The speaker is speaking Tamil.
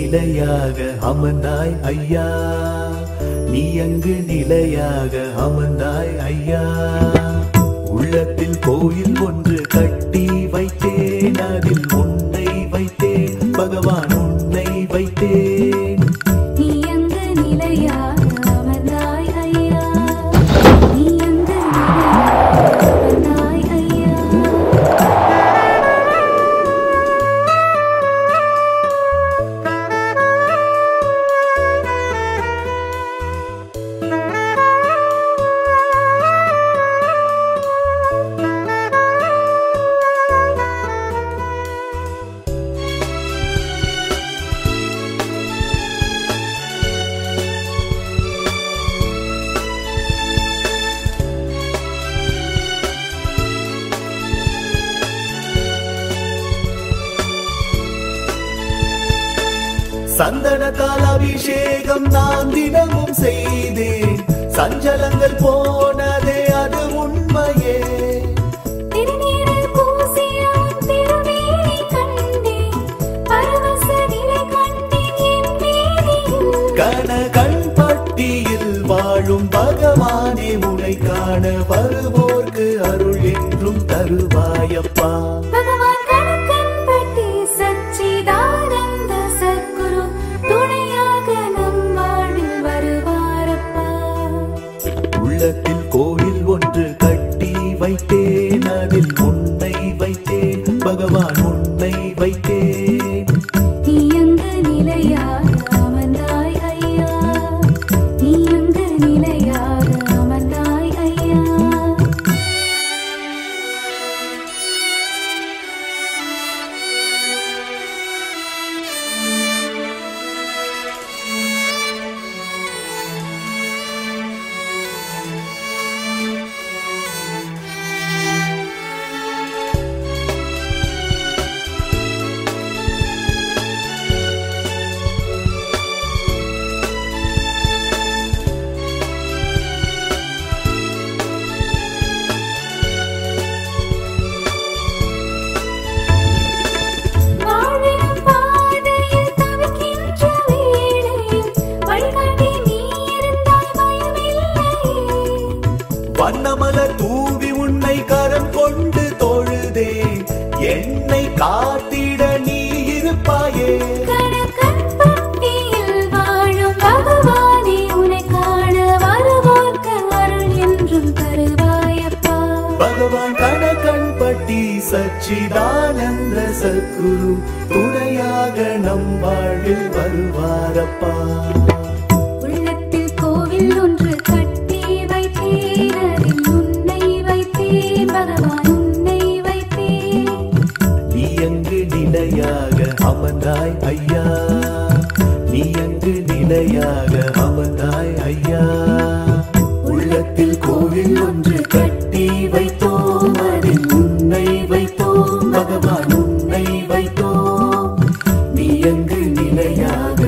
நிலையாக அமர்ந்தாய் ஐயா, நீ அங்கு நிலையாக அமர்ந்தாய் ஐயா. உள்ளத்தில் கோயில் ஒன்று கட்டி வைத்தேன், அதில் உன்னை வைத்தேன் பகவான், உன்னை வைத்தேன். நீ அங்கு நிலையாக அமர்ந்தாய் ஐயா, நீ அங்கு நிலையாக அமர்ந்தாய் ஐயா. சந்தனத்தால் அபிஷேகம் நான் தினமும் செய்தேன், சஞ்சலங்கள் போனதே அது உண்மையே. திருநீரில் பூசிய உன் திருமேனி கண்டேன், பரவச நிலை கண்டேன் என் மேனியில். கணக்கன்பட்டியில் வாழும் பகவானே, உனை காண வருவோர்க்கு அருள் என்றும் தருவாயப்பா. பகவான் கணக்கன்பட்டி சச்சிதானந்த சத்குரு, துணையாக நம் வாழ்வில் வருவாரப்பா. உள்ளத்தில் கோயில் ஒன்று கட்டி வைத்தேன், அதில் உன்னை வைத்தேன் பகவான், உன்னை வைத்தேன். நீ அங்கு நிலையாக அமர்ந்தாய் ஐயா, நீ அங்கு நிலையாக அமர்ந்தாய் ஐயா. வாழ்வின் பாதையில் தவிக்கின்ற வேளையில் வழிகாட்டி நீ இருந்தாய், பயமில்லையே. வண்ணமலர் தூவி உன்னை கரம் கொண்டு தொழுதேன், என்னை காத்திட நீ இருப்பாயே. கணக்கன்பட்டியில் வாழும் பகவானே, உன்னை காண வருவோர்க்கு அருள் என்றும் தருவாயப்பா. பகவான் கணக்கன்பட்டி சச்சிதானந்த சத்குரு, துணையாக நம் வாழ்வில் வருவாரப்பா. உள்ளத்தில் கோவில் ஒன்று கட்டி வைத்தேன், அதில் உன்னை வைத்தேன் பகவான், உன்னை வைத்தேன். நீ அங்கு நிலையாக அமர்ந்தாய் ஐயா, நீ அங்கு நிலையாக அமர்ந்தாய் ஐயா. உள்ளத்தில் கோவில் ஒன்று கட்டி வைத்தோம், அதில் உன்னை வைத்தோம் பகவான், உன்னை வைத்தோம். நீ அங்கு நிலையாக